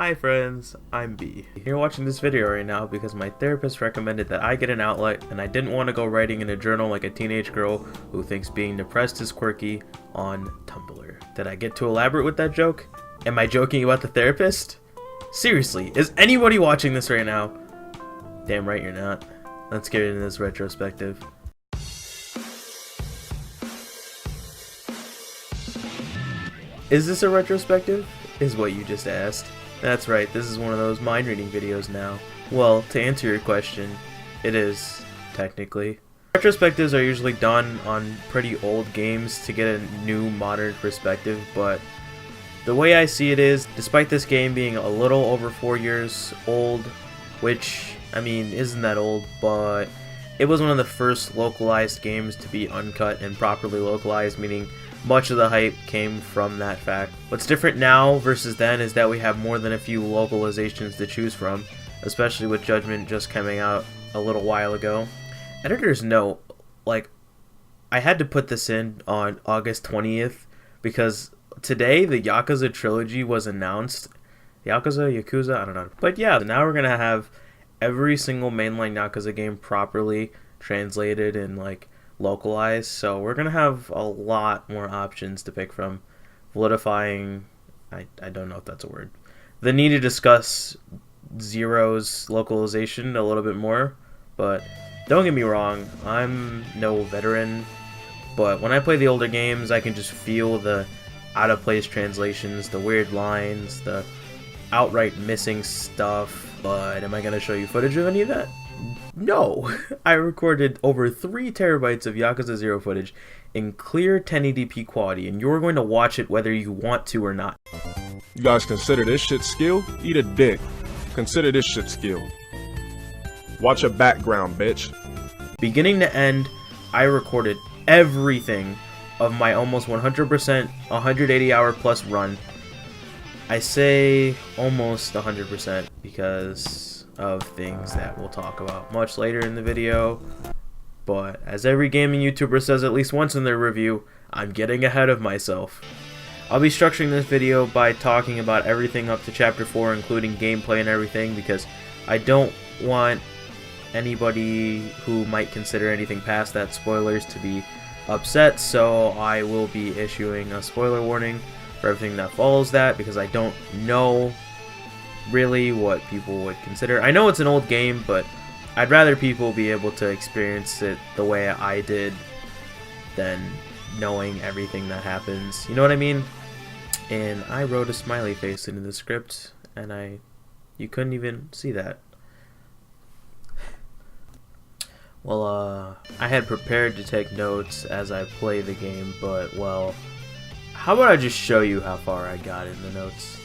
Hi friends, I'm B. You're watching this video right now because my therapist recommended that I get an outlet and I didn't want to go writing in a journal like a teenage girl who thinks being depressed is quirky on Tumblr. Did I get too elaborate with that joke? Am I joking about the therapist? Seriously, is anybody watching this right now? Damn right you're not. Let's get into this retrospective. Is this a retrospective? Is what you just asked. That's right, this is one of those mind reading videos now. Well, to answer your question, it is, technically. Retrospectives are usually done on pretty old games to get a new modern perspective, but the way I see it is, despite this game being a little over 4 years old, which, I mean, isn't that old, but it was one of the first localized games to be uncut and properly localized, meaning much of the hype came from that fact. What's different now versus then is that we have more than a few localizations to choose from, especially with Judgment just coming out a little while ago. Editor's note, like, I had to put this in on August 20th because today the Yakuza trilogy was announced. Yakuza, I don't know. But yeah, now we're gonna have every single mainline Yakuza game properly translated and like localized, so we're gonna have a lot more options to pick from, solidifying I don't know if that's a word, the need to discuss Zero's localization a little bit more. But don't get me wrong, I'm no veteran, but when I play the older games I can just feel the out of place translations, the weird lines, the outright missing stuff. But am I gonna show you footage of any of that? No! I recorded over 3 terabytes of Yakuza 0 footage in clear 1080p quality, and you're going to watch it whether you want to or not. You guys consider this shit skill? Eat a dick. Consider this shit skill. Watch your background, bitch. Beginning to end, I recorded everything of my almost 100%, 180 hour plus run. I say almost 100% because of things that we'll talk about much later in the video, but as every gaming YouTuber says at least once in their review, I'm getting ahead of myself. I'll be structuring this video by talking about everything up to chapter 4, including gameplay and everything, because I don't want anybody who might consider anything past that spoilers to be upset, so I will be issuing a spoiler warning for everything that follows that, because I don't know really what people would consider. I know it's an old game, but I'd rather people be able to experience it the way I did than knowing everything that happens. You know what I mean? And I wrote a smiley face into the script, and you couldn't even see that. Well, I had prepared to take notes as I play the game, but, well, how about I just show you how far I got in the notes?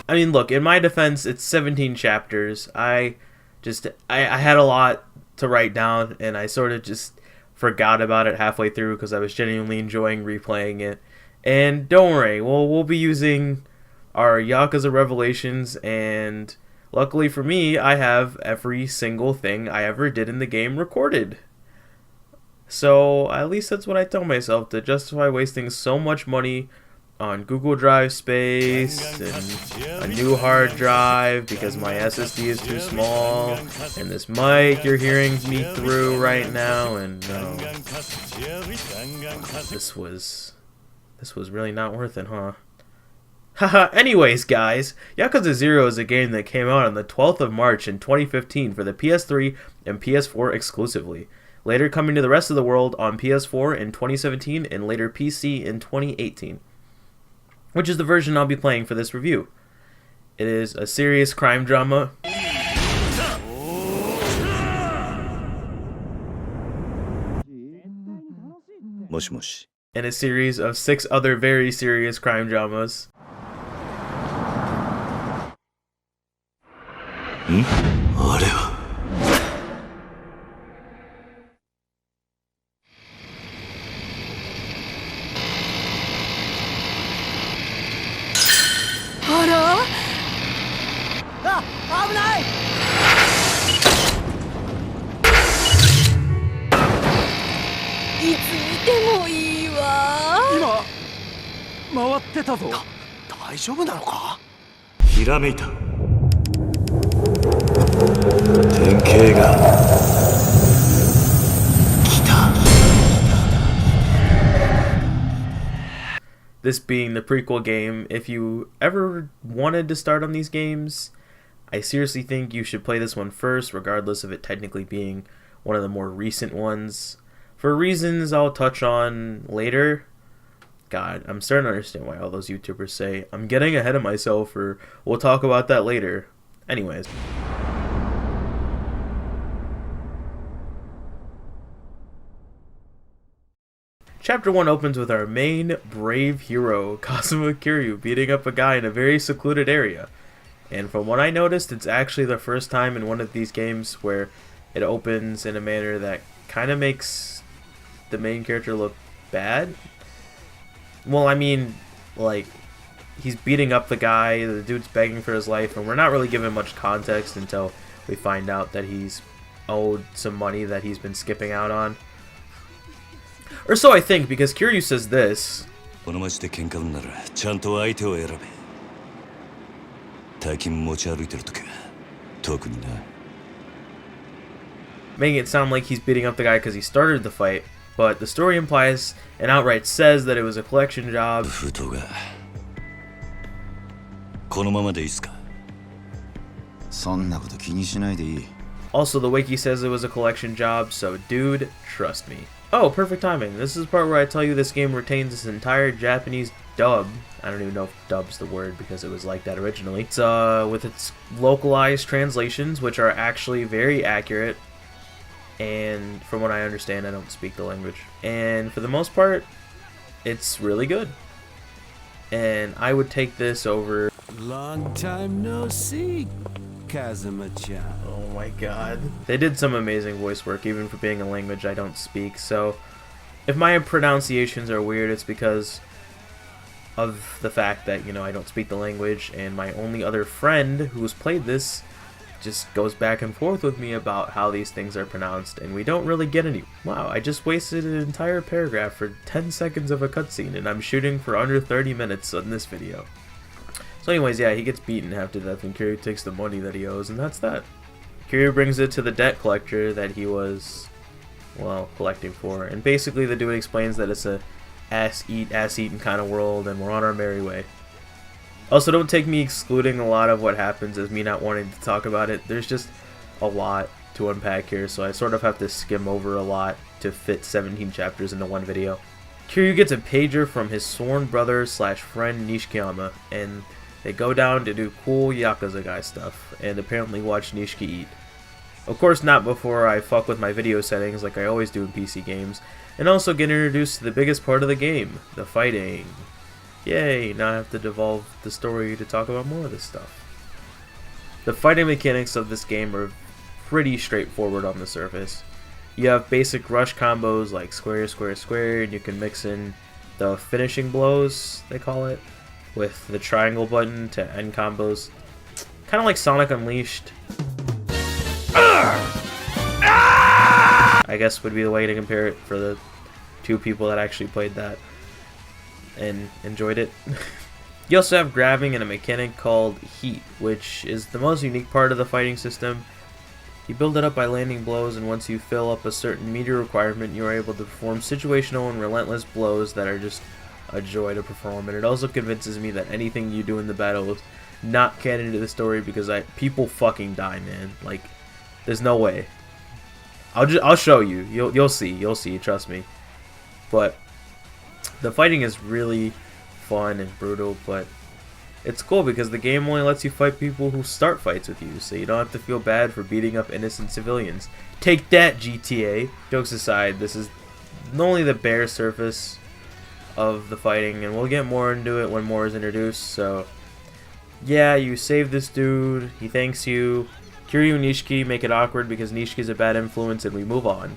I mean, look, in my defense, it's 17 chapters. I had a lot to write down, and I sort of just forgot about it halfway through because I was genuinely enjoying replaying it. And don't worry, we'll be using our Yakuza Revelations, and luckily for me, I have every single thing I ever did in the game recorded. So, at least that's what I tell myself, to justify wasting so much money on Google Drive space and a new hard drive because my SSD is too small, and this mic you're hearing me through right now, and no, this was really not worth it, huh? Haha, anyways guys, Yakuza 0 is a game that came out on the 12th of March in 2015 for the PS3 and PS4 exclusively, later coming to the rest of the world on PS4 in 2017 and later PC in 2018. Which is the version I'll be playing for this review. It is a serious crime drama. And a series of 6 other very serious crime dramas. 大丈夫なのか？ひらめいた。典型が来た。 This being the prequel game, if you ever wanted to start on these games, I seriously think you should play this one first, regardless of it technically being one of the more recent ones. For reasons I'll touch on later. God, I'm starting to understand why all those YouTubers say, I'm getting ahead of myself, or we'll talk about that later. Anyways. Chapter 1 opens with our main brave hero, Kazuma Kiryu, beating up a guy in a very secluded area. And from what I noticed, it's actually the first time in one of these games where it opens in a manner that kind of makes the main character look bad. Well, I mean, like, he's beating up the guy, the dude's begging for his life, and we're not really given much context until we find out that he's owed some money that he's been skipping out on. Or so I think, because Kiryu says this. Making it sound like he's beating up the guy because he started the fight, but the story implies and outright says that it was a collection job. Also, the wiki says it was a collection job, so dude, trust me. Oh, perfect timing. This is the part where I tell you this game retains its entire Japanese dub. I don't even know if dub's the word because it was like that originally. It's with its localized translations, which are actually very accurate. And from what I understand, I don't speak the language. And for the most part, it's really good. And I would take this over. Long time no see, Kazuma-chan. Oh my god. They did some amazing voice work, even for being a language I don't speak. So if my pronunciations are weird, it's because of the fact that, you know, I don't speak the language, and my only other friend who's played this just goes back and forth with me about how these things are pronounced, and we don't really get any. Wow, I just wasted an entire paragraph for 10 seconds of a cutscene, and I'm shooting for under 30 minutes on this video. So anyways, yeah, he gets beaten half to death, and Kiryu takes the money that he owes, and that's that. Kiryu brings it to the debt collector that he was, well, collecting for, and basically the dude explains that it's a ass-eaten kind of world, and we're on our merry way. Also, don't take me excluding a lot of what happens as me not wanting to talk about it. There's just a lot to unpack here, so I sort of have to skim over a lot to fit 17 chapters into one video. Kiryu gets a pager from his sworn brother slash friend Nishikiyama, and they go down to do cool Yakuza guy stuff, and apparently watch Nishiki eat. Of course not before I fuck with my video settings like I always do in PC games, and also get introduced to the biggest part of the game, the fighting. Yay, now I have to devolve the story to talk about more of this stuff. The fighting mechanics of this game are pretty straightforward on the surface. You have basic rush combos like square, square, square, and you can mix in the finishing blows, they call it, with the triangle button to end combos. Kind of like Sonic Unleashed. I guess would be the way to compare it for the two people that actually played that and enjoyed it. You also have grabbing and a mechanic called Heat, which is the most unique part of the fighting system. You build it up by landing blows, and once you fill up a certain meter requirement, you are able to perform situational and relentless blows that are just a joy to perform. And it also convinces me that anything you do in the battle is not canon to the story, because people fucking die, man. Like, there's no way. I'll show you. You'll see. Trust me. But the fighting is really fun and brutal, but it's cool because the game only lets you fight people who start fights with you, so you don't have to feel bad for beating up innocent civilians. Take that, GTA! Jokes aside, this is only the bare surface of the fighting, and we'll get more into it when more is introduced. So yeah, you save this dude, he thanks you. Kiryu and Nishiki make it awkward because Nishiki's a bad influence, and we move on.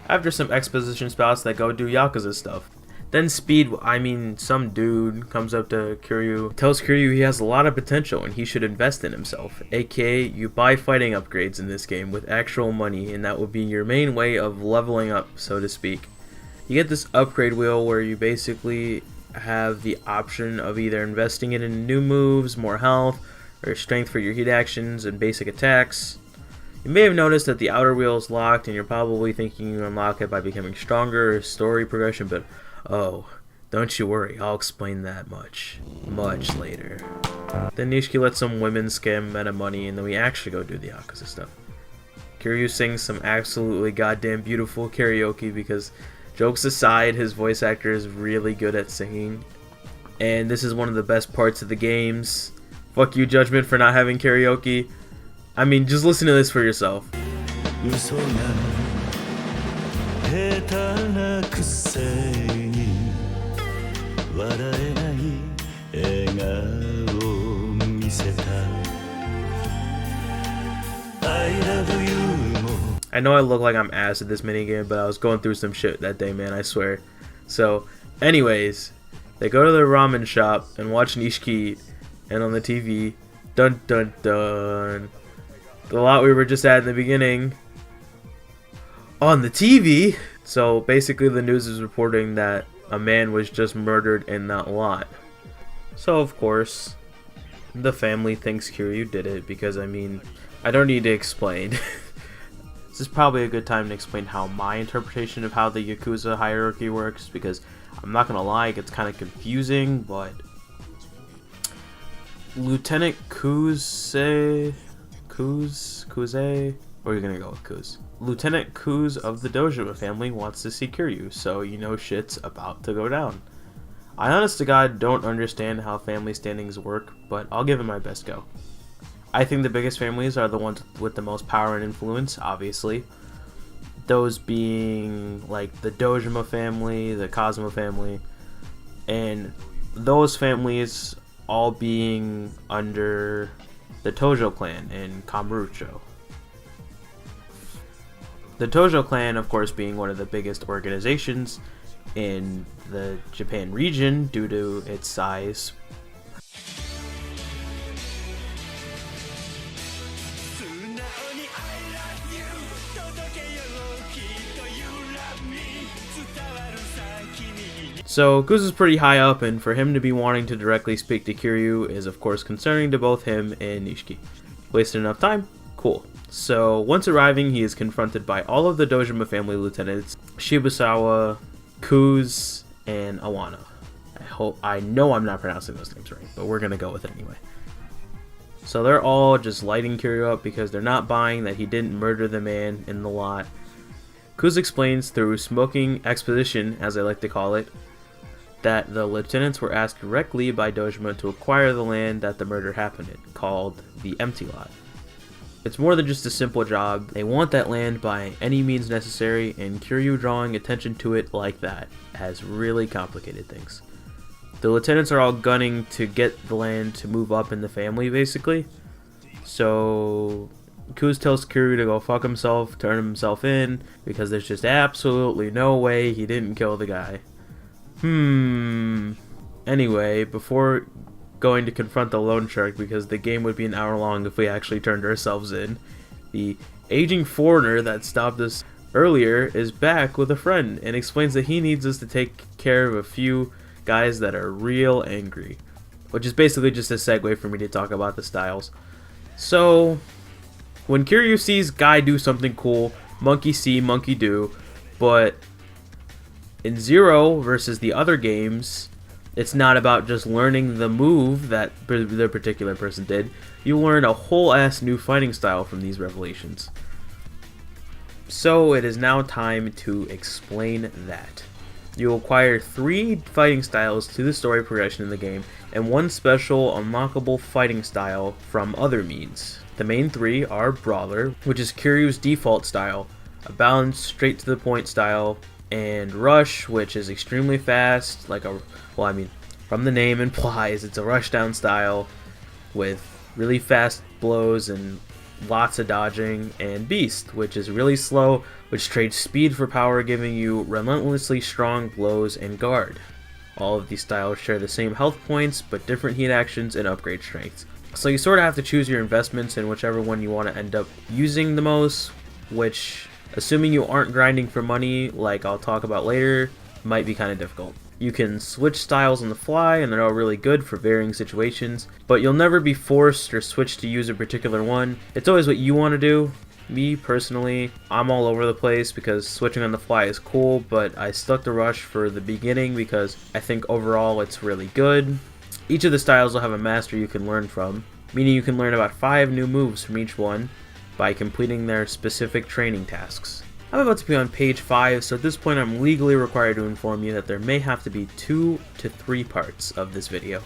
After some exposition spouts that go do Yakuza stuff. Then some dude comes up to Kiryu, tells Kiryu he has a lot of potential and he should invest in himself, aka you buy fighting upgrades in this game with actual money, and that will be your main way of leveling up, so to speak. You get this upgrade wheel where you basically have the option of either investing it in new moves, more health, or strength for your heat actions and basic attacks. You may have noticed that the outer wheel is locked, and you're probably thinking you unlock it by becoming stronger or story progression, but oh, don't you worry, I'll explain that much later. Then Nishiki lets some women scam meta money, and then we actually go do the Yakuza stuff. Kiryu sings some absolutely goddamn beautiful karaoke because, jokes aside, his voice actor is really good at singing. And this is one of the best parts of the games. Fuck you, Judgment, for not having karaoke. I mean, just listen to this for yourself. 嘘が下手なくせに笑えない笑顔を見せた I love you も I know I look like I'm ass at this minigame, but I was going through some shit that day, man, I swear. So, anyways, they go to the ramen shop and watch Nishiki eat, and on the TV, dun dun dun, the lot we were just at in the beginning, on the TV. So basically the news is reporting that a man was just murdered in that lot. So of course, the family thinks Kiryu did it because, I mean, I don't need to explain. This is probably a good time to explain how my interpretation of how the Yakuza hierarchy works, because I'm not gonna lie, it gets kind of confusing, but Lieutenant Kuze, or you're gonna go with Kuz. Lieutenant Kuz of the Dojima family wants to see Kiryu, so you know shit's about to go down. I honest to God don't understand how family standings work, but I'll give it my best go. I think the biggest families are the ones with the most power and influence, obviously. Those being like the Dojima family, the Kazuma family, and those families all being under the Tojo clan in Kamurocho. The Tojo clan, of course, being one of the biggest organizations in the Japan region due to its size. So Kuz is pretty high up, and for him to be wanting to directly speak to Kiryu is of course concerning to both him and Nishiki. Wasted enough time? Cool. So once arriving, he is confronted by all of the Dojima family lieutenants, Shibusawa, Kuz, and Awana. I know I'm not pronouncing those names right, but we're gonna go with it anyway. So they're all just lighting Kiryu up because they're not buying that he didn't murder the man in the lot. Kuz explains through smoking exposition, as I like to call it, that the lieutenants were asked directly by Dojima to acquire the land that the murder happened in, called the Empty Lot. It's more than just a simple job. They want that land by any means necessary, and Kiryu drawing attention to it like that has really complicated things. The lieutenants are all gunning to get the land to move up in the family, basically. So Kuz tells Kiryu to go fuck himself, turn himself in, because there's just absolutely no way he didn't kill the guy. Anyway, before going to confront the loan shark, because the game would be an hour long if we actually turned ourselves in, the aging foreigner that stopped us earlier is back with a friend and explains that he needs us to take care of a few guys that are real angry, which is basically just a segue for me to talk about the styles. So when Kiryu sees Guy do something cool, monkey see, monkey do, but in Zero versus the other games, it's not about just learning the move that the particular person did. You learn a whole ass new fighting style from these revelations. So it is now time to explain that. You acquire 3 fighting styles to the story progression in the game, and 1 special unlockable fighting style from other means. The main 3 are Brawler, which is Kiryu's default style, a balanced, straight to the point style, and Rush, which is extremely fast, from the name implies it's a rushdown style with really fast blows and lots of dodging, and Beast, which is really slow, which trades speed for power, giving you relentlessly strong blows and guard. All of these styles share the same health points, but different heat actions and upgrade strengths. So you sort of have to choose your investments in whichever one you want to end up using the most, which, assuming you aren't grinding for money, like I'll talk about later, might be kind of difficult. You can switch styles on the fly, and they're all really good for varying situations, but you'll never be forced or switched to use a particular one. It's always what you want to do. Me, personally, I'm all over the place because switching on the fly is cool, but I stuck to Rush for the beginning because I think overall it's really good. Each of the styles will have a master you can learn from, meaning you can learn about 5 new moves from each one by completing their specific training tasks. I'm about to be on page 5, so at this point I'm legally required to inform you that there may have to be 2 to 3 parts of this video.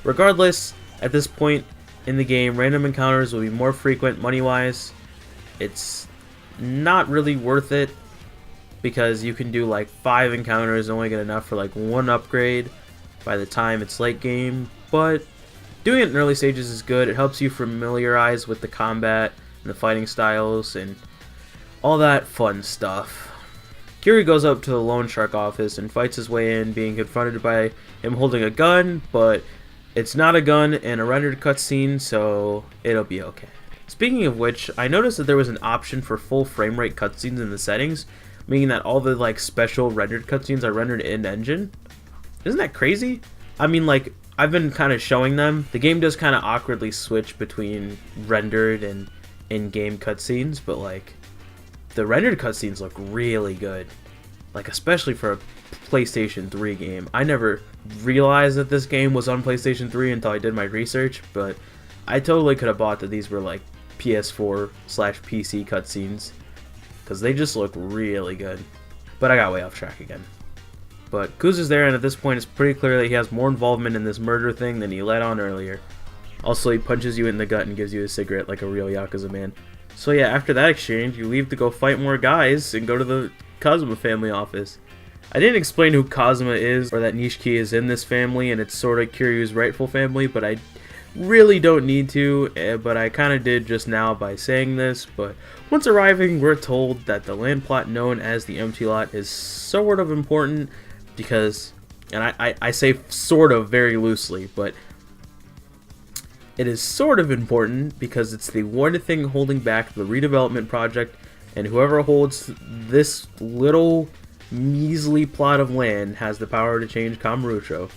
Regardless, at this point in the game, random encounters will be more frequent money-wise. It's not really worth it because you can do like 5 encounters and only get enough for like 1 upgrade by the time it's late game, but doing it in early stages is good. It helps you familiarize with the combat and the fighting styles and all that fun stuff. Kiryu goes up to the loan shark office and fights his way in, being confronted by him holding a gun, but it's not a gun and a rendered cutscene, so it'll be okay. Speaking of which, I noticed that there was an option for full frame rate cutscenes in the settings, meaning that all the like special rendered cutscenes are rendered in-engine. Isn't that crazy? I mean, like, I've been kind of showing them. The game does kind of awkwardly switch between rendered and in-game cutscenes, but like, the rendered cutscenes look really good. Like, especially for a PlayStation 3 game. I never realized that this game was on PlayStation 3 until I did my research, but I totally could have bought that these were like PS4/PC cutscenes, because they just look really good. But I got way off track again. But Kuza's there, and at this point it's pretty clear that he has more involvement in this murder thing than he let on earlier. Also, he punches you in the gut and gives you a cigarette like a real Yakuza man. So yeah, after that exchange, you leave to go fight more guys and go to the Kazuma family office. I didn't explain who Kazuma is or that Nishiki is in this family and it's sort of Kiryu's rightful family, but I really don't need to, but I kind of did just now by saying this. But once arriving, we're told that the land plot known as the Empty Lot is sort of important because, and I say sort of very loosely, but it is sort of important because it's the one thing holding back the redevelopment project, and whoever holds this little measly plot of land has the power to change Kamurocho.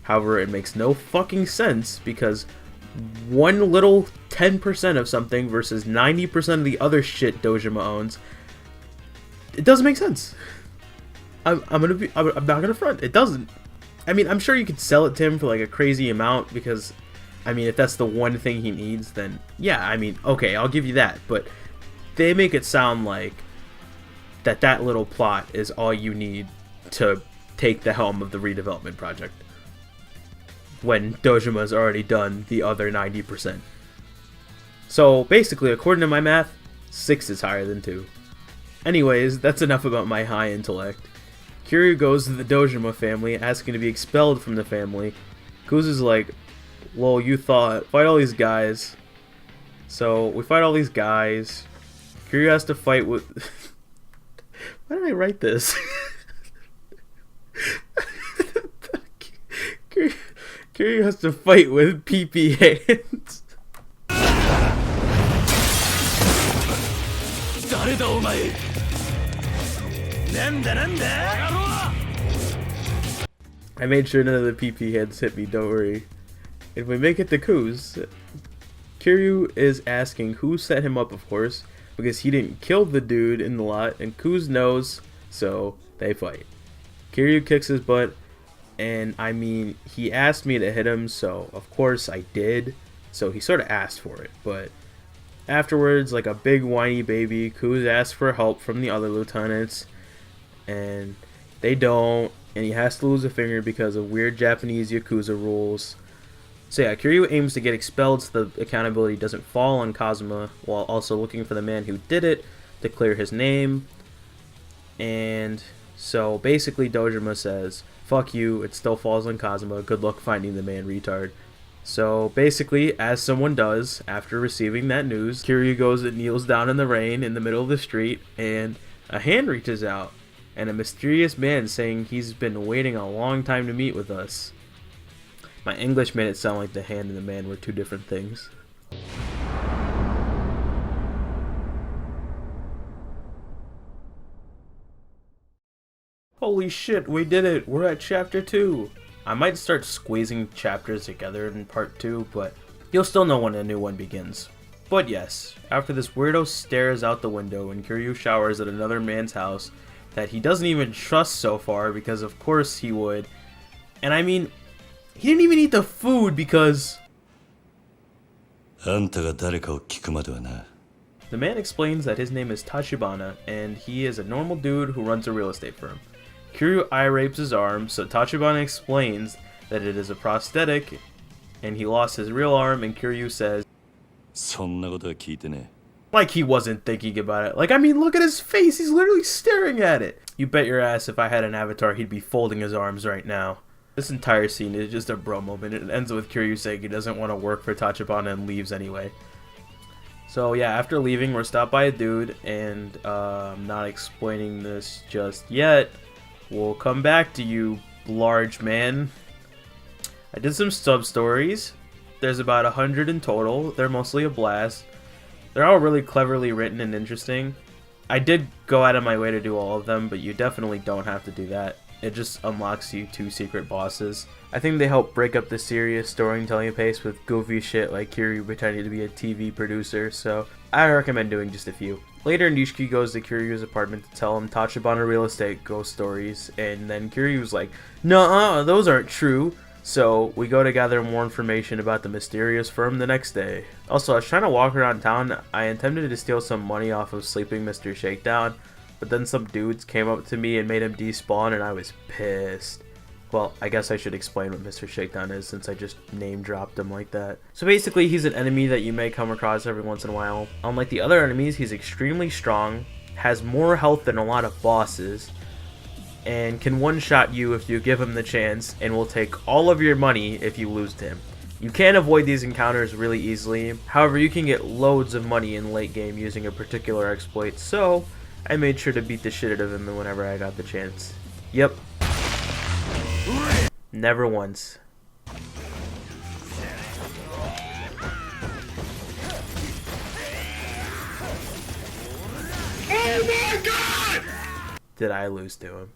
However, it makes no fucking sense because one little 10% of something versus 90% of the other shit Dojima owns, it doesn't make sense. I'm not gonna front. It doesn't. I mean, I'm sure you could sell it to him for like a crazy amount because, I mean, if that's the one thing he needs, then yeah, I mean, okay, I'll give you that. But they make it sound like that little plot is all you need to take the helm of the redevelopment project, when Dojima's already done the other 90%. So basically, according to my math, 6 is higher than 2. Anyways, that's enough about my high intellect. Kiryu goes to the Dojima family, asking to be expelled from the family. Kuza's like, lol, you thought, fight all these guys. So, we fight all these guys. Kiryu has to fight with... Why did I write this? Kiryu has to fight with PP hands. I made sure none of the PP hands hit me, don't worry. If we make it to Kuz, Kiryu is asking who set him up, of course, because he didn't kill the dude in the lot, and Kuz knows, so they fight. Kiryu kicks his butt, and I mean, he asked me to hit him, so of course I did. So he sort of asked for it, but afterwards, like a big whiny baby, Kuz asks for help from the other lieutenants, and they don't, and he has to lose a finger because of weird Japanese Yakuza rules. So yeah, Kiryu aims to get expelled so the accountability doesn't fall on Kazuma, while also looking for the man who did it to clear his name. And so basically Dojima says, fuck you, it still falls on Kazuma, good luck finding the man, retard. So basically, as someone does, after receiving that news, Kiryu goes and kneels down in the rain in the middle of the street, and a hand reaches out, and a mysterious man saying he's been waiting a long time to meet with us. My English made it sound like the hand and the man were two different things. Holy shit, we did it! We're at chapter 2! I might start squeezing chapters together in part 2, but you'll still know when a new one begins. But yes, after this weirdo stares out the window and Kiryu showers at another man's house that he doesn't even trust so far, because of course he would. And I mean, he didn't even eat the food because... The man explains that his name is Tachibana, and he is a normal dude who runs a real estate firm. Kiryu eye rapes his arm, so Tachibana explains that it is a prosthetic, and he lost his real arm, and Kiryu says, like he wasn't thinking about it. Like, I mean, look at his face, he's literally staring at it. You bet your ass if I had an avatar, he'd be folding his arms right now. This entire scene is just a bro moment. It ends with Kiryu saying he doesn't want to work for Tachibana and leaves anyway. So yeah, after leaving, we're stopped by a dude, and I'm not explaining this just yet. We'll come back to you, large man. I did some sub-stories. There's about 100 in total. They're mostly a blast. They're all really cleverly written and interesting. I did go out of my way to do all of them, but you definitely don't have to do that. It just unlocks you 2 secret bosses. I think they help break up the serious storytelling pace with goofy shit like Kiryu pretending to be a TV producer, so I recommend doing just a few. Later, Nishiki goes to Kiryu's apartment to tell him Tachibana real estate ghost stories, and then Kiryu's like, "Nuh-uh, those aren't true." So we go to gather more information about the mysterious firm the next day. Also, I was trying to walk around town. I intended to steal some money off of Sleeping Mr. Shakedown, but then some dudes came up to me and made him despawn, and I was pissed. Well, I guess I should explain what Mr. Shakedown is since I just name dropped him like that. So basically, he's an enemy that you may come across every once in a while. Unlike the other enemies, he's extremely strong, has more health than a lot of bosses, and can one-shot you if you give him the chance, and will take all of your money if you lose to him. You can avoid these encounters really easily. However, you can get loads of money in late game using a particular exploit, so I made sure to beat the shit out of him whenever I got the chance. Yep. Never once. Oh my god! Did I lose to him?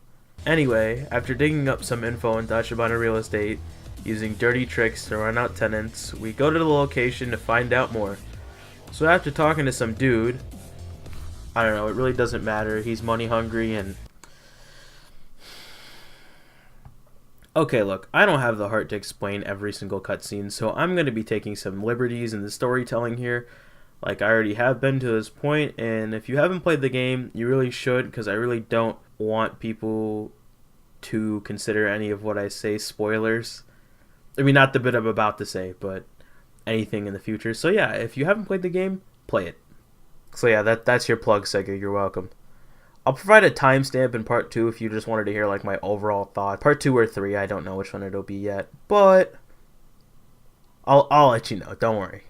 Anyway, after digging up some info on Tachibana real estate, using dirty tricks to run out tenants, we go to the location to find out more. So after talking to some dude, I don't know, it really doesn't matter, he's money hungry and... Okay, look, I don't have the heart to explain every single cutscene, so I'm going to be taking some liberties in the storytelling here, like I already have been to this point, and if you haven't played the game, you really should, because I really don't want people to consider any of what I say spoilers. I mean, not the bit I'm about to say, but anything in the future. So yeah, if you haven't played the game, play it. So yeah, that's your plug, Sega, you're welcome. I'll provide a timestamp in part 2 if you just wanted to hear like my overall thoughts. Part 2 or 3, I don't know which one it'll be yet, but I'll let you know, don't worry.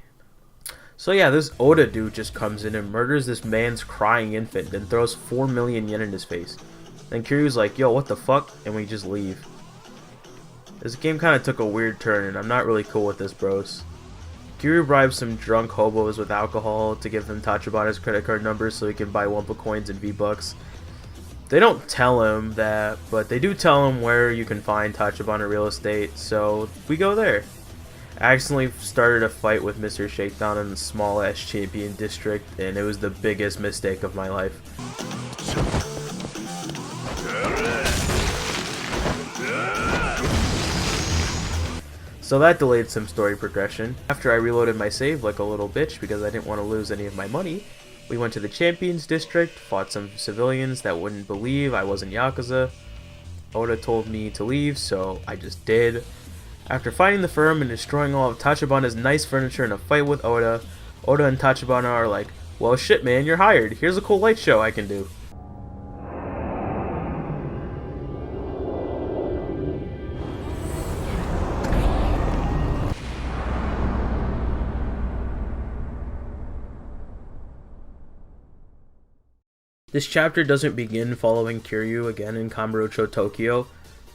So yeah, this Oda dude just comes in and murders this man's crying infant, then throws 4 million yen in his face. Then Kiryu's like, "Yo, what the fuck?" and we just leave. This game kind of took a weird turn, and I'm not really cool with this, bros. Kiryu bribes some drunk hobos with alcohol to give them Tachibana's credit card number so he can buy Wumpa coins and V-Bucks. They don't tell him that, but they do tell him where you can find Tachibana real estate, so we go there. I accidentally started a fight with Mr. Shakedown in the small-ass champion district, and it was the biggest mistake of my life. So that delayed some story progression. After I reloaded my save like a little bitch because I didn't want to lose any of my money, we went to the Champions District, fought some civilians that wouldn't believe I wasn't Yakuza. Oda told me to leave, so I just did. After fighting the firm and destroying all of Tachibana's nice furniture in a fight with Oda, Oda and Tachibana are like, "Well shit man, you're hired. Here's a cool light show I can do." This chapter doesn't begin following Kiryu again in Kamurocho, Tokyo,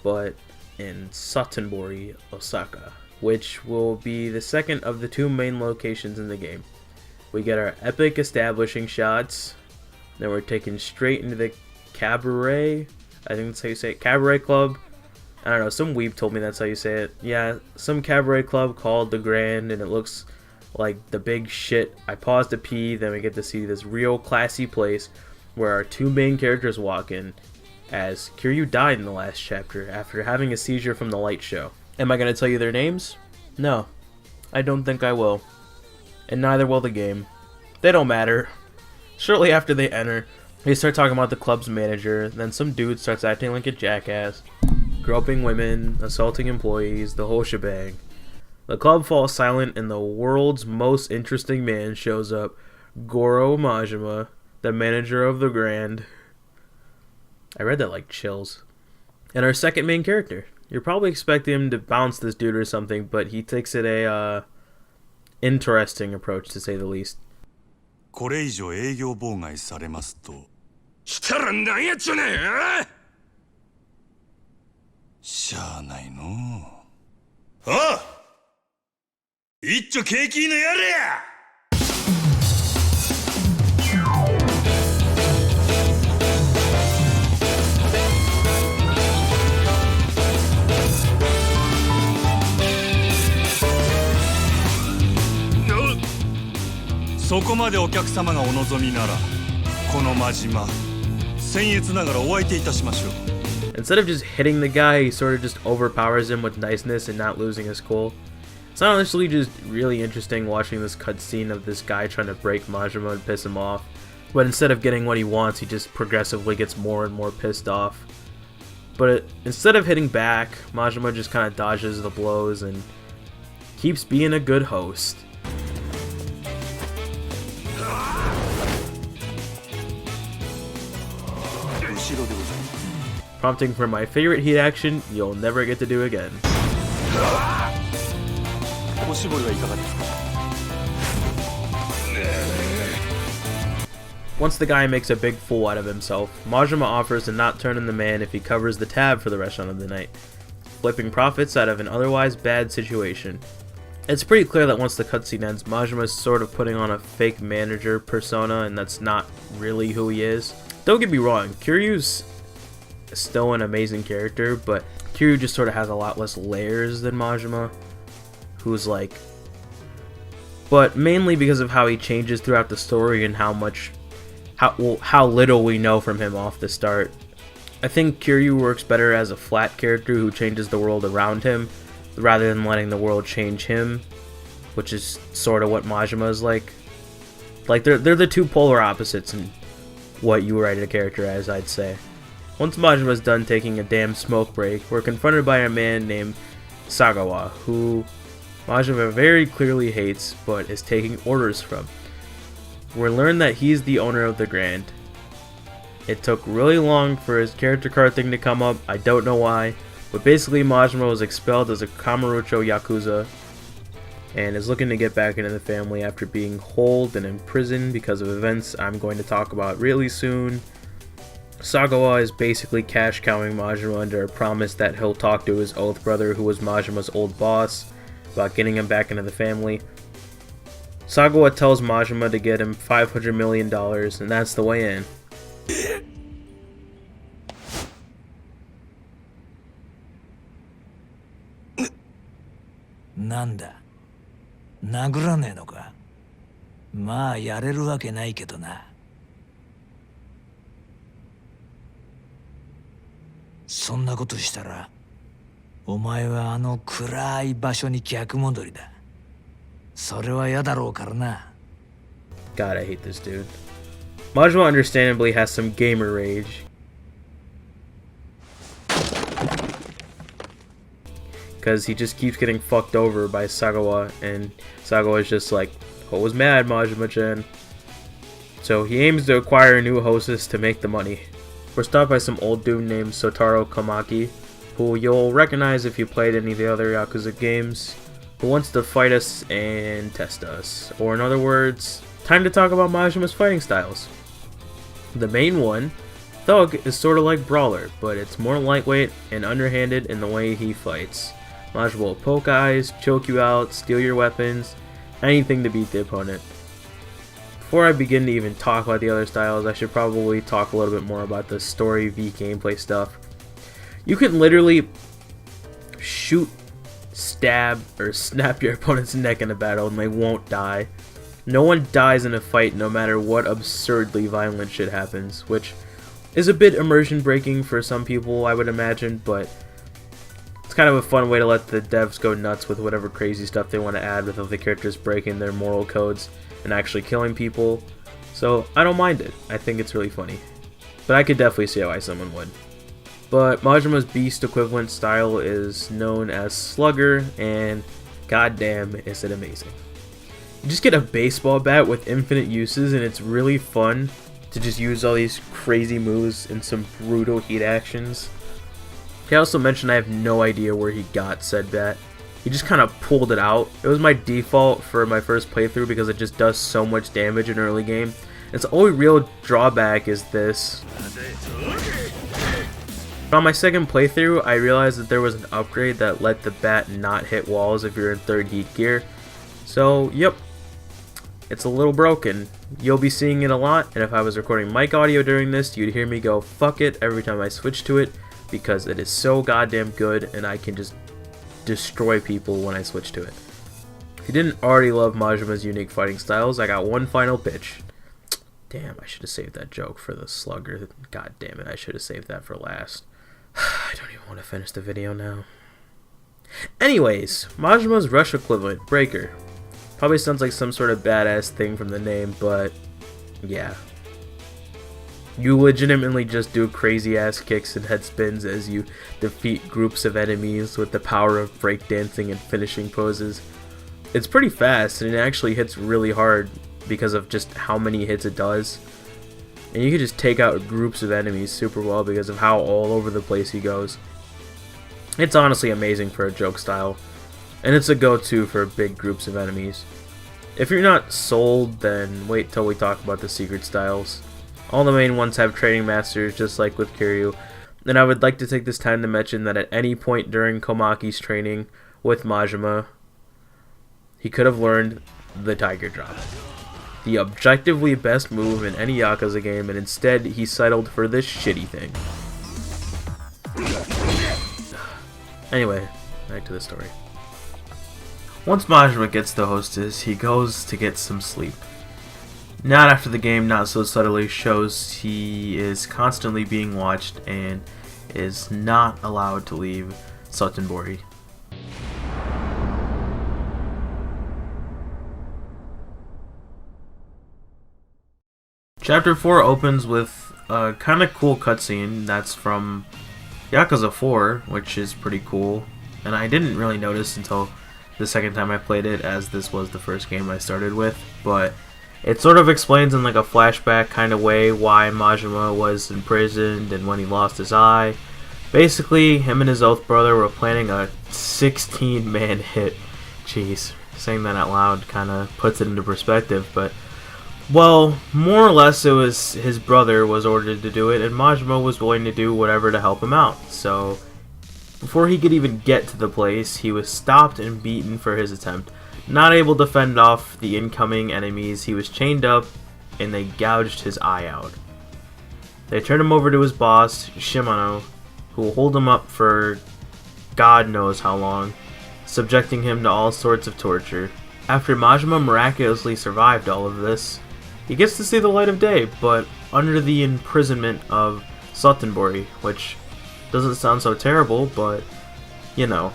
but in Satonbori, Osaka, which will be the second of the 2 main locations in the game. We get our epic establishing shots, then we're taken straight into the cabaret. I think that's how you say it. Cabaret club. I don't know, some weeb told me that's how you say it. Yeah, some cabaret club called the Grand, and it looks like the big shit. I paused to pee, then we get to see this real classy place where our two main characters walk in, as Kiryu died in the last chapter after having a seizure from the light show. Am I going to tell you their names? No, I don't think I will. And neither will the game. They don't matter. Shortly after they enter, they start talking about the club's manager, then some dude starts acting like a jackass, groping women, assaulting employees, the whole shebang. The club falls silent and the world's most interesting man shows up, Goro Majima, the manager of the Grand. I read that like chills. And our second main character. You're probably expecting him to bounce this dude or something, but he takes it a interesting approach, to say the least. これ以上営業妨害されますとしたらなんやっちゅねんしゃあないのああ一丁景気のやれやそこまでお客様がお望みならこの真島僭越ながらお相手いたしましょう Instead of just hitting the guy, he sort of just overpowers him with niceness and not losing his cool. It's honestly just really interesting watching this cutscene of this guy trying to break Majima and piss him off. But instead of getting what he wants, he just progressively gets more and more pissed off. But instead of hitting back, Majima just kind of dodges the blows and keeps being a good host. Prompting for my favorite heat action you'll never get to do again. Once the guy makes a big fool out of himself, Majima offers to not turn in the man if he covers the tab for the restaurant of the night, flipping profits out of an otherwise bad situation. It's pretty clear that once the cutscene ends, Majima is sort of putting on a fake manager persona, and that's not really who he is. Don't get me wrong, Kiryu's still an amazing character, but Kiryu just sort of has a lot less layers than Majima, who's like, but mainly because of how he changes throughout the story and how little we know from him off the start. I think Kiryu works better as a flat character who changes the world around him rather than letting the world change him, which is sort of what Majima is like. Like they're the two polar opposites in what you write a character as, I'd say. Once Majima's done taking a damn smoke break, we're confronted by a man named Sagawa, who Majima very clearly hates but is taking orders from. We learn that he's the owner of the Grand. It took really long for his character card thing to come up, I don't know why, but basically Majima was expelled as a Kamurocho Yakuza and is looking to get back into the family after being holed and imprisoned because of events I'm going to talk about really soon. Sagawa is basically cash cowing Majima under a promise that he'll talk to his oath brother, who was Majima's old boss, about getting him back into the family. Sagawa tells Majima to get him $500 million, and that's the way in. なんだ殴らねえのかまあやれるわけないけどなそんなことしたらお前はあの暗い場所に逆戻りだそれは嫌だろうからな God, I hate this dude. Majima understandably has some gamer rage. Because he just keeps getting fucked over by Sagawa, and Sagawa is just like, "What was mad, Majima-chan?" So he aims to acquire a new hostess to make the money. We're stopped by some old dude named Sotaro Komaki, who you'll recognize if you played any of the other Yakuza games, who wants to fight us and test us. Or in other words, time to talk about Majima's fighting styles. The main one, Thug, is sort of like Brawler, but it's more lightweight and underhanded in the way he fights. Majima will poke eyes, choke you out, steal your weapons, anything to beat the opponent. before I begin to even talk about the other styles, I should probably talk a little bit more about the story v gameplay stuff. You can literally shoot, stab, or snap your opponent's neck in a battle and they won't die. No one dies in a fight no matter what absurdly violent shit happens, which is a bit immersion breaking for some people, I would imagine, but it's kind of a fun way to let the devs go nuts with whatever crazy stuff they want to add without the characters breaking their moral codes and actually killing people. So I don't mind it. I think it's really funny. But I could definitely see why someone would. But Majima's beast equivalent style is known as Slugger, and goddamn is it amazing. You just get a baseball bat with infinite uses, and it's really fun to just use all these crazy moves and some brutal heat actions. He also mentioned I have no idea where he got said bat. He just kind of pulled it out. It was my default for my first playthrough because it just does so much damage in early game. Its only real drawback is this. On my second playthrough, I realized that there was an upgrade that let the bat not hit walls if you're in third heat gear. So, yep. It's a little broken. You'll be seeing it a lot, and if I was recording mic audio during this, you'd hear me go fuck it every time I switch to it, because it is so goddamn good and I can just destroy people when I switch to it. If you didn't already love Majima's unique fighting styles, I got one final pitch. Damn, I should have saved that joke for the Slugger. God damn it, I should have saved that for last. I don't even want to finish the video now. Anyways, Majima's rush equivalent, Breaker. Probably sounds like some sort of badass thing from the name, but yeah. You legitimately just do crazy ass kicks and head spins as you defeat groups of enemies with the power of breakdancing and finishing poses. It's pretty fast and it actually hits really hard because of just how many hits it does. And you can just take out groups of enemies super well because of how all over the place he goes. It's honestly amazing for a joke style. And it's a go-to for big groups of enemies. If you're not sold, then wait till we talk about the secret styles. All the main ones have training masters, just like with Kiryu. And I would like to take this time to mention that at any point during Komaki's training with Majima, he could have learned the Tiger Drop. The objectively best move in any Yakuza game, and instead he settled for this shitty thing. Anyway, back to the story. Once Majima gets the hostess, he goes to get some sleep. Not after the game not so subtly shows he is constantly being watched and is not allowed to leave Sotenbori. Chapter 4 opens with a kind of cool cutscene that's from Yakuza 4, which is pretty cool, and I didn't really notice until the second time I played it, as this was the first game I started with, but it sort of explains in like a flashback kind of way why Majima was imprisoned and when he lost his eye. Basically, him and his oath brother were planning a 16-man hit. Jeez, saying that out loud kind of puts it into perspective, but well, more or less it was his brother was ordered to do it, and Majima was willing to do whatever to help him out. So before he could even get to the place, he was stopped and beaten for his attempt. Not able to fend off the incoming enemies, he was chained up and they gouged his eye out. They turned him over to his boss, Shimano, who will hold him up for God knows how long, subjecting him to all sorts of torture. After Majima miraculously survived all of this, he gets to see the light of day, but under the imprisonment of Sotenbori, which doesn't sound so terrible, but you know.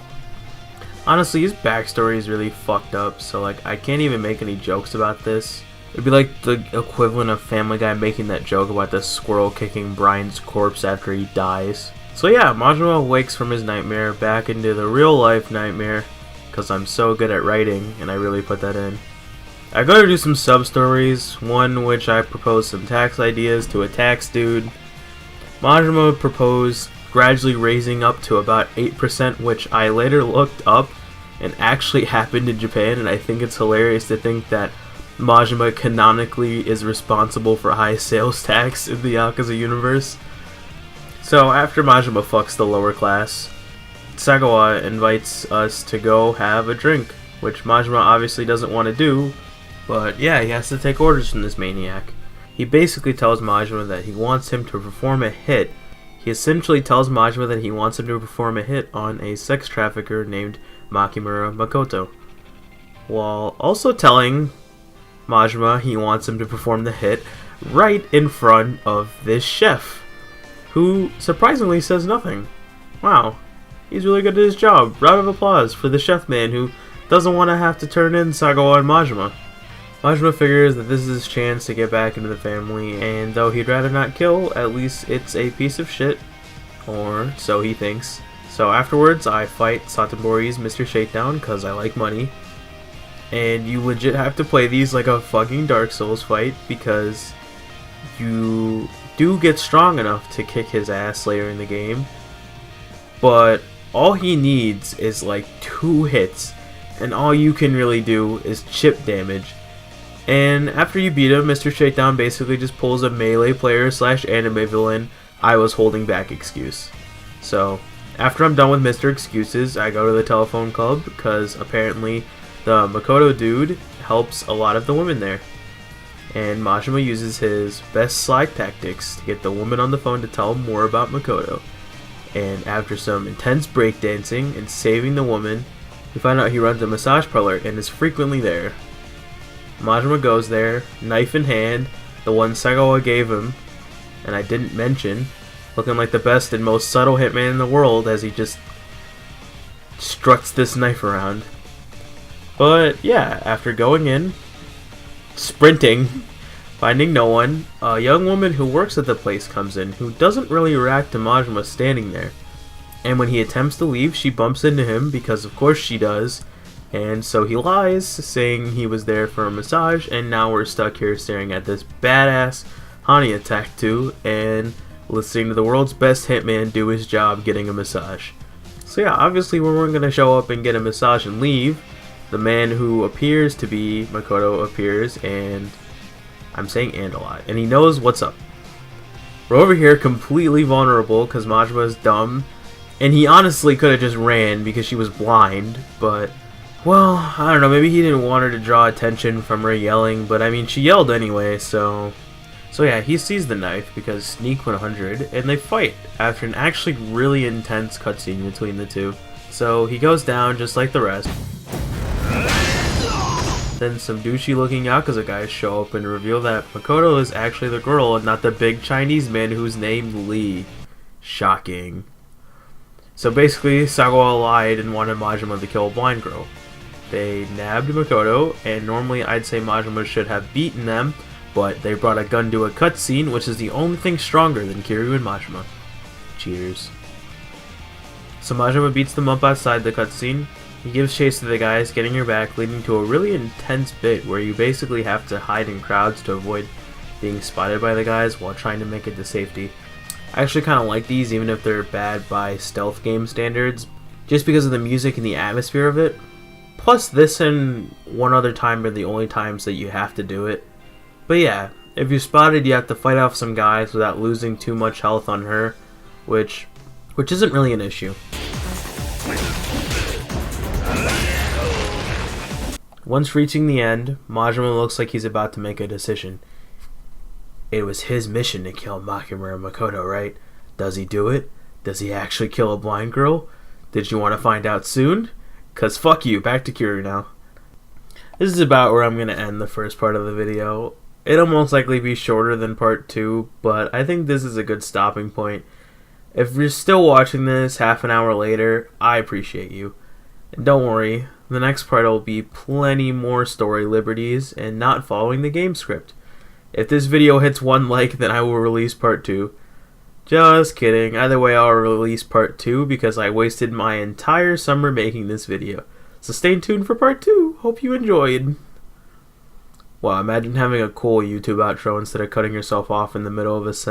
Honestly, his backstory is really fucked up, so like I can't even make any jokes about this. It'd be like the equivalent of Family Guy making that joke about the squirrel kicking Brian's corpse after he dies. So yeah, Majima wakes from his nightmare back into the real life nightmare, because I'm so good at writing, and I really put that in. I go to do some sub-stories, one which I propose some tax ideas to a tax dude. Majima proposed gradually raising up to about 8%, which I later looked up and actually happened in Japan, and I think it's hilarious to think that Majima canonically is responsible for high sales tax in the Yakuza universe. So after Majima fucks the lower class, Sagawa invites us to go have a drink, which Majima obviously doesn't want to do, But yeah, he has to take orders from this maniac. He basically tells Majima that he wants him to perform a hit. He essentially tells Majima that he wants him to perform a hit on a sex trafficker named Makimura Makoto, while also telling Majima he wants him to perform the hit right in front of this chef, who surprisingly says nothing. Wow, he's really good at his job. Round of applause for the chef man who doesn't want to have to turn in Sagawa and Majima. Majima figures that this is his chance to get back into the family, and though he'd rather not kill, at least it's a piece of shit, or so he thinks. So afterwards, I fight Satomori's Mr. Shakedown because I like money, and you legit have to play these like a fucking Dark Souls fight because you do get strong enough to kick his ass later in the game, but all he needs is like 2 hits, and all you can really do is chip damage. And after you beat him, Mr. Shakedown basically just pulls a melee player / anime villain I was holding back excuse. So after I'm done with Mr. Excuses, I go to the telephone club because apparently the Makoto dude helps a lot of the women there. And Majima uses his best slide tactics to get the woman on the phone to tell him more about Makoto. And after some intense breakdancing and saving the woman, we find out he runs a massage parlor and is frequently there. Majima goes there, knife in hand, the one Sagawa gave him, and I didn't mention, looking like the best and most subtle hitman in the world as he just struts this knife around. But yeah, after going in, sprinting, finding no one, a young woman who works at the place comes in who doesn't really react to Majima standing there. And when he attempts to leave, she bumps into him because of course she does. And so he lies, saying he was there for a massage, and now we're stuck here staring at this badass Hania tattoo and listening to the world's best hitman do his job getting a massage. So yeah, obviously when we're going to show up and get a massage and leave, the man who appears to be Makoto appears, and I'm saying and a lot, and he knows what's up. We're over here completely vulnerable because Majima is dumb, and he honestly could have just ran because she was blind, but well, I don't know, maybe he didn't want her to draw attention from her yelling, but I mean, she yelled anyway, so yeah, he sees the knife because Sneak 100, and they fight after an actually really intense cutscene between the two. So he goes down just like the rest. Then some douchey looking Yakuza guys show up and reveal that Makoto is actually the girl and not the big Chinese man who's named Lee. Shocking. So basically, Sagawa lied and wanted Majima to kill a blind girl. They nabbed Makoto, and normally I'd say Majima should have beaten them, but they brought a gun to a cutscene, which is the only thing stronger than Kiryu and Majima. Cheers. So Majima beats them up outside the cutscene. He gives chase to the guys, getting her back, leading to a really intense bit where you basically have to hide in crowds to avoid being spotted by the guys while trying to make it to safety. I actually kind of like these, even if they're bad by stealth game standards, just because of the music and the atmosphere of it. Plus, this and one other time are the only times that you have to do it. But yeah, if you're spotted, you have to fight off some guys without losing too much health on her, which isn't really an issue. Once reaching the end, Majima looks like he's about to make a decision. It was his mission to kill Makimura Makoto, right? Does he do it? Does he actually kill a blind girl? Did you want to find out soon? Cause fuck you, back to Kiryu now. This is about where I'm going to end the first part of the video. It'll most likely be shorter than part 2, but I think this is a good stopping point. If you're still watching this half an hour later, I appreciate you. And don't worry, the next part will be plenty more story liberties and not following the game script. If this video hits 1 like, then I will release part 2. Just kidding. Either way, I'll release part 2 because I wasted my entire summer making this video. So stay tuned for part 2. Hope you enjoyed. Wow, imagine having a cool YouTube outro instead of cutting yourself off in the middle of a sentence.